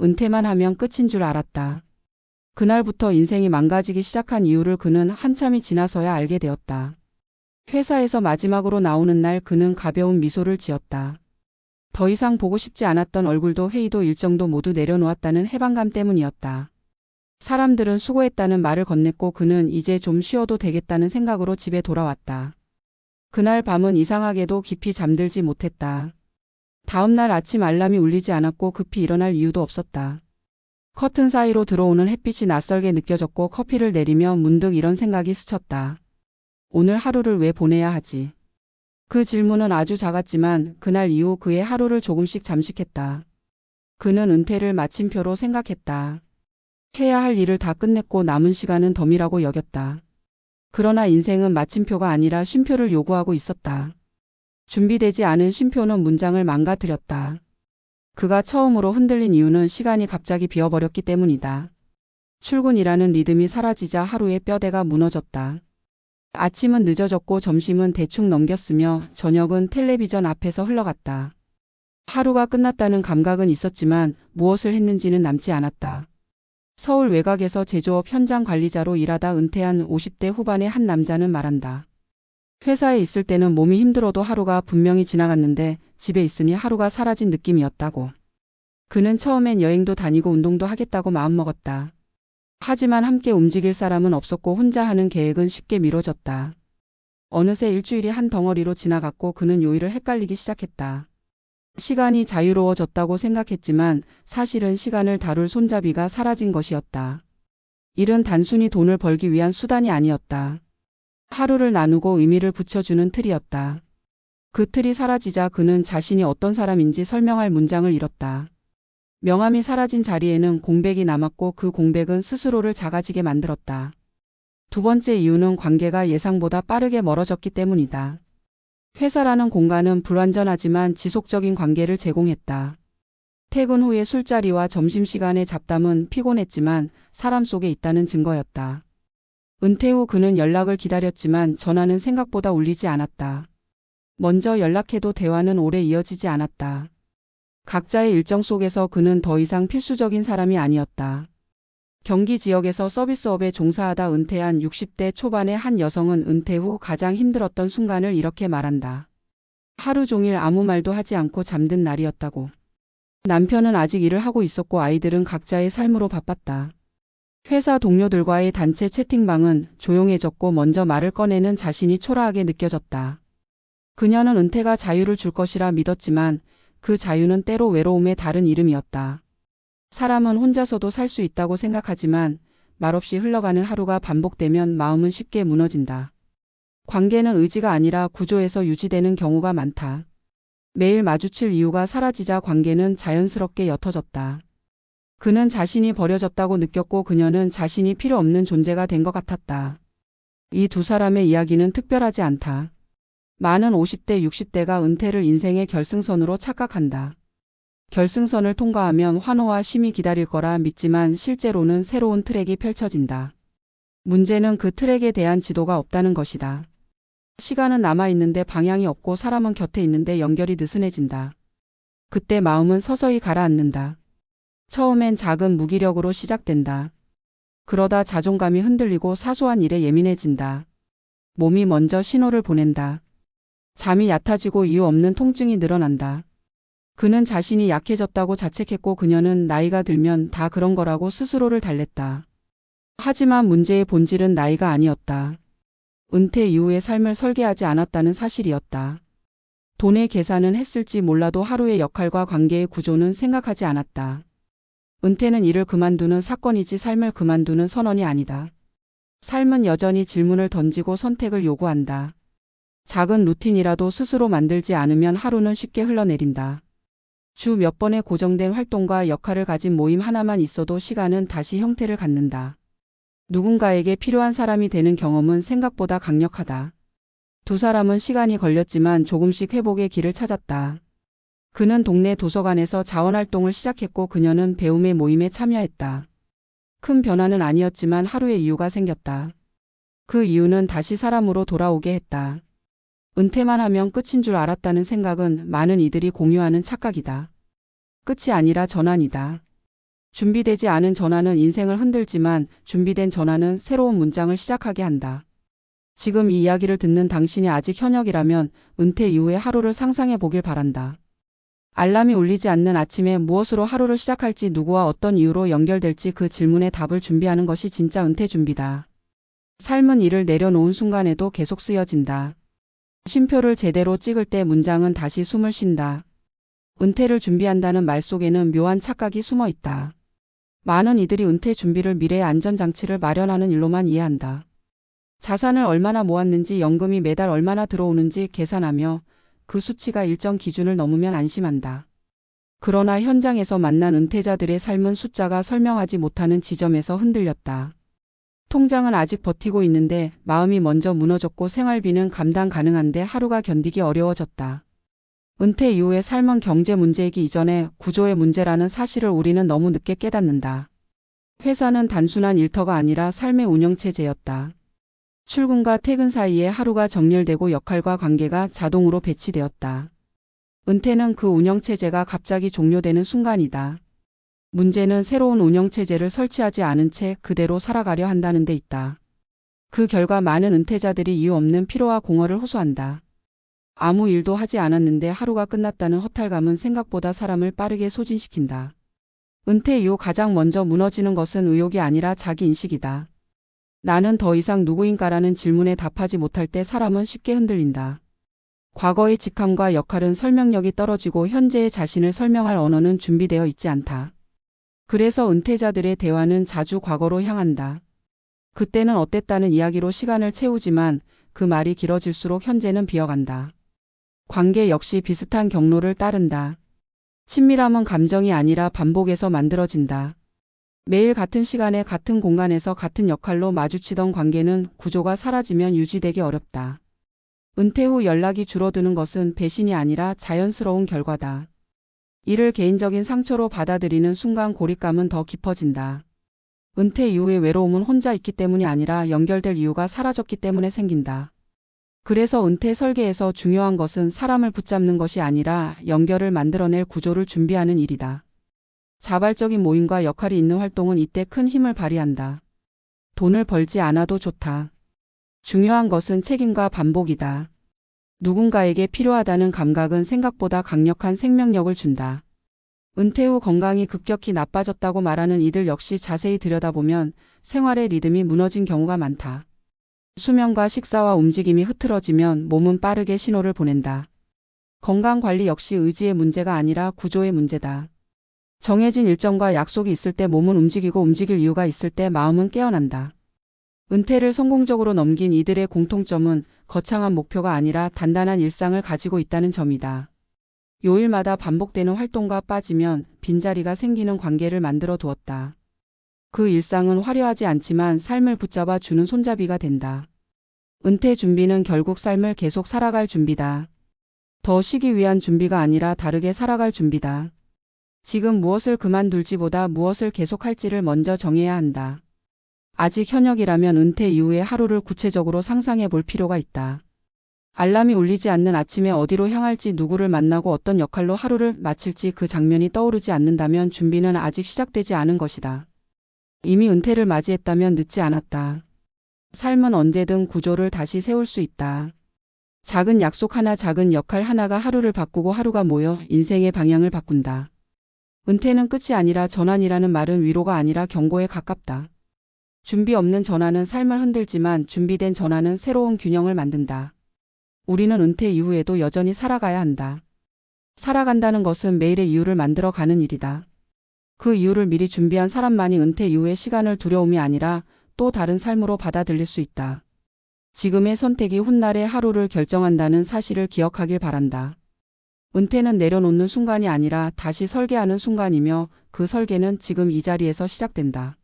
은퇴만 하면 끝인 줄 알았다. 그날부터 인생이 망가지기 시작한 이유를 그는 한참이 지나서야 알게 되었다. 회사에서 마지막으로 나오는 날 그는 가벼운 미소를 지었다. 더 이상 보고 싶지 않았던 얼굴도 회의도 일정도 모두 내려놓았다는 해방감 때문이었다. 사람들은 수고했다는 말을 건넸고 그는 이제 좀 쉬어도 되겠다는 생각으로 집에 돌아왔다. 그날 밤은 이상하게도 깊이 잠들지 못했다. 다음 날 아침 알람이 울리지 않았고 급히 일어날 이유도 없었다. 커튼 사이로 들어오는 햇빛이 낯설게 느껴졌고 커피를 내리며 문득 이런 생각이 스쳤다. 오늘 하루를 왜 보내야 하지? 그 질문은 아주 작았지만 그날 이후 그의 하루를 조금씩 잠식했다. 그는 은퇴를 마침표로 생각했다. 해야 할 일을 다 끝냈고 남은 시간은 덤이라고 여겼다. 그러나 인생은 마침표가 아니라 쉼표를 요구하고 있었다. 준비되지 않은 쉼표는 문장을 망가뜨렸다. 그가 처음으로 흔들린 이유는 시간이 갑자기 비어버렸기 때문이다. 출근이라는 리듬이 사라지자 하루의 뼈대가 무너졌다. 아침은 늦어졌고 점심은 대충 넘겼으며 저녁은 텔레비전 앞에서 흘러갔다. 하루가 끝났다는 감각은 있었지만 무엇을 했는지는 남지 않았다. 서울 외곽에서 제조업 현장 관리자로 일하다 은퇴한 50대 후반의 한 남자는 말한다. 회사에 있을 때는 몸이 힘들어도 하루가 분명히 지나갔는데 집에 있으니 하루가 사라진 느낌이었다고. 그는 처음엔 여행도 다니고 운동도 하겠다고 마음먹었다. 하지만 함께 움직일 사람은 없었고 혼자 하는 계획은 쉽게 미뤄졌다. 어느새 일주일이 한 덩어리로 지나갔고 그는 요일을 헷갈리기 시작했다. 시간이 자유로워졌다고 생각했지만 사실은 시간을 다룰 손잡이가 사라진 것이었다. 일은 단순히 돈을 벌기 위한 수단이 아니었다. 하루를 나누고 의미를 붙여주는 틀이었다. 그 틀이 사라지자 그는 자신이 어떤 사람인지 설명할 문장을 잃었다. 명함이 사라진 자리에는 공백이 남았고 그 공백은 스스로를 작아지게 만들었다. 두 번째 이유는 관계가 예상보다 빠르게 멀어졌기 때문이다. 회사라는 공간은 불완전하지만 지속적인 관계를 제공했다. 퇴근 후의 술자리와 점심시간의 잡담은 피곤했지만 사람 속에 있다는 증거였다. 은퇴 후 그는 연락을 기다렸지만 전화는 생각보다 울리지 않았다. 먼저 연락해도 대화는 오래 이어지지 않았다. 각자의 일정 속에서 그는 더 이상 필수적인 사람이 아니었다. 경기 지역에서 서비스업에 종사하다 은퇴한 60대 초반의 한 여성은 은퇴 후 가장 힘들었던 순간을 이렇게 말한다. 하루 종일 아무 말도 하지 않고 잠든 날이었다고. 남편은 아직 일을 하고 있었고 아이들은 각자의 삶으로 바빴다. 회사 동료들과의 단체 채팅방은 조용해졌고 먼저 말을 꺼내는 자신이 초라하게 느껴졌다. 그녀는 은퇴가 자유를 줄 것이라 믿었지만 그 자유는 때로 외로움의 다른 이름이었다. 사람은 혼자서도 살 수 있다고 생각하지만 말없이 흘러가는 하루가 반복되면 마음은 쉽게 무너진다. 관계는 의지가 아니라 구조에서 유지되는 경우가 많다. 매일 마주칠 이유가 사라지자 관계는 자연스럽게 옅어졌다. 그는 자신이 버려졌다고 느꼈고 그녀는 자신이 필요 없는 존재가 된 것 같았다. 이 두 사람의 이야기는 특별하지 않다. 많은 50대, 60대가 은퇴를 인생의 결승선으로 착각한다. 결승선을 통과하면 환호와 쉼이 기다릴 거라 믿지만 실제로는 새로운 트랙이 펼쳐진다. 문제는 그 트랙에 대한 지도가 없다는 것이다. 시간은 남아있는데 방향이 없고 사람은 곁에 있는데 연결이 느슨해진다. 그때 마음은 서서히 가라앉는다. 처음엔 작은 무기력으로 시작된다. 그러다 자존감이 흔들리고 사소한 일에 예민해진다. 몸이 먼저 신호를 보낸다. 잠이 얕아지고 이유 없는 통증이 늘어난다. 그는 자신이 약해졌다고 자책했고 그녀는 나이가 들면 다 그런 거라고 스스로를 달랬다. 하지만 문제의 본질은 나이가 아니었다. 은퇴 이후의 삶을 설계하지 않았다는 사실이었다. 돈의 계산은 했을지 몰라도 하루의 역할과 관계의 구조는 생각하지 않았다. 은퇴는 일을 그만두는 사건이지 삶을 그만두는 선언이 아니다. 삶은 여전히 질문을 던지고 선택을 요구한다. 작은 루틴이라도 스스로 만들지 않으면 하루는 쉽게 흘러내린다. 주 몇 번의 고정된 활동과 역할을 가진 모임 하나만 있어도 시간은 다시 형태를 갖는다. 누군가에게 필요한 사람이 되는 경험은 생각보다 강력하다. 두 사람은 시간이 걸렸지만 조금씩 회복의 길을 찾았다. 그는 동네 도서관에서 자원활동을 시작했고 그녀는 배움의 모임에 참여했다. 큰 변화는 아니었지만 하루의 이유가 생겼다. 그 이유는 다시 사람으로 돌아오게 했다. 은퇴만 하면 끝인 줄 알았다는 생각은 많은 이들이 공유하는 착각이다. 끝이 아니라 전환이다. 준비되지 않은 전환은 인생을 흔들지만 준비된 전환은 새로운 문장을 시작하게 한다. 지금 이 이야기를 듣는 당신이 아직 현역이라면 은퇴 이후의 하루를 상상해 보길 바란다. 알람이 울리지 않는 아침에 무엇으로 하루를 시작할지, 누구와 어떤 이유로 연결될지 그 질문에 답을 준비하는 것이 진짜 은퇴 준비다. 삶은 일을 내려놓은 순간에도 계속 쓰여진다. 쉼표를 제대로 찍을 때 문장은 다시 숨을 쉰다. 은퇴를 준비한다는 말 속에는 묘한 착각이 숨어 있다. 많은 이들이 은퇴 준비를 미래의 안전장치를 마련하는 일로만 이해한다. 자산을 얼마나 모았는지, 연금이 매달 얼마나 들어오는지 계산하며 그 수치가 일정 기준을 넘으면 안심한다. 그러나 현장에서 만난 은퇴자들의 삶은 숫자가 설명하지 못하는 지점에서 흔들렸다. 통장은 아직 버티고 있는데 마음이 먼저 무너졌고, 생활비는 감당 가능한데 하루가 견디기 어려워졌다. 은퇴 이후의 삶은 경제 문제이기 이전에 구조의 문제라는 사실을 우리는 너무 늦게 깨닫는다. 회사는 단순한 일터가 아니라 삶의 운영체제였다. 출근과 퇴근 사이에 하루가 정렬되고 역할과 관계가 자동으로 배치되었다. 은퇴는 그 운영체제가 갑자기 종료되는 순간이다. 문제는 새로운 운영체제를 설치하지 않은 채 그대로 살아가려 한다는 데 있다. 그 결과 많은 은퇴자들이 이유 없는 피로와 공허를 호소한다. 아무 일도 하지 않았는데 하루가 끝났다는 허탈감은 생각보다 사람을 빠르게 소진시킨다. 은퇴 이후 가장 먼저 무너지는 것은 의욕이 아니라 자기인식이다. 나는 더 이상 누구인가라는 질문에 답하지 못할 때 사람은 쉽게 흔들린다. 과거의 직함과 역할은 설명력이 떨어지고 현재의 자신을 설명할 언어는 준비되어 있지 않다. 그래서 은퇴자들의 대화는 자주 과거로 향한다. 그때는 어땠다는 이야기로 시간을 채우지만 그 말이 길어질수록 현재는 비어간다. 관계 역시 비슷한 경로를 따른다. 친밀함은 감정이 아니라 반복에서 만들어진다. 매일 같은 시간에 같은 공간에서 같은 역할로 마주치던 관계는 구조가 사라지면 유지되기 어렵다. 은퇴 후 연락이 줄어드는 것은 배신이 아니라 자연스러운 결과다. 이를 개인적인 상처로 받아들이는 순간 고립감은 더 깊어진다. 은퇴 이후의 외로움은 혼자 있기 때문이 아니라 연결될 이유가 사라졌기 때문에 생긴다. 그래서 은퇴 설계에서 중요한 것은 사람을 붙잡는 것이 아니라 연결을 만들어낼 구조를 준비하는 일이다. 자발적인 모임과 역할이 있는 활동은 이때 큰 힘을 발휘한다. 돈을 벌지 않아도 좋다. 중요한 것은 책임과 반복이다. 누군가에게 필요하다는 감각은 생각보다 강력한 생명력을 준다. 은퇴 후 건강이 급격히 나빠졌다고 말하는 이들 역시 자세히 들여다보면 생활의 리듬이 무너진 경우가 많다. 수면과 식사와 움직임이 흐트러지면 몸은 빠르게 신호를 보낸다. 건강관리 역시 의지의 문제가 아니라 구조의 문제다. 정해진 일정과 약속이 있을 때 몸은 움직이고, 움직일 이유가 있을 때 마음은 깨어난다. 은퇴를 성공적으로 넘긴 이들의 공통점은 거창한 목표가 아니라 단단한 일상을 가지고 있다는 점이다. 요일마다 반복되는 활동과 빠지면 빈자리가 생기는 관계를 만들어 두었다. 그 일상은 화려하지 않지만 삶을 붙잡아 주는 손잡이가 된다. 은퇴 준비는 결국 삶을 계속 살아갈 준비다. 더 쉬기 위한 준비가 아니라 다르게 살아갈 준비다. 지금 무엇을 그만둘지보다 무엇을 계속할지를 먼저 정해야 한다. 아직 현역이라면 은퇴 이후의 하루를 구체적으로 상상해 볼 필요가 있다. 알람이 울리지 않는 아침에 어디로 향할지, 누구를 만나고 어떤 역할로 하루를 마칠지 그 장면이 떠오르지 않는다면 준비는 아직 시작되지 않은 것이다. 이미 은퇴를 맞이했다면 늦지 않았다. 삶은 언제든 구조를 다시 세울 수 있다. 작은 약속 하나, 작은 역할 하나가 하루를 바꾸고 하루가 모여 인생의 방향을 바꾼다. 은퇴는 끝이 아니라 전환이라는 말은 위로가 아니라 경고에 가깝다. 준비 없는 전환은 삶을 흔들지만 준비된 전환은 새로운 균형을 만든다. 우리는 은퇴 이후에도 여전히 살아가야 한다. 살아간다는 것은 매일의 이유를 만들어 가는 일이다. 그 이유를 미리 준비한 사람만이 은퇴 이후의 시간을 두려움이 아니라 또 다른 삶으로 받아들일 수 있다. 지금의 선택이 훗날의 하루를 결정한다는 사실을 기억하길 바란다. 은퇴는 내려놓는 순간이 아니라 다시 설계하는 순간이며 그 설계는 지금 이 자리에서 시작된다.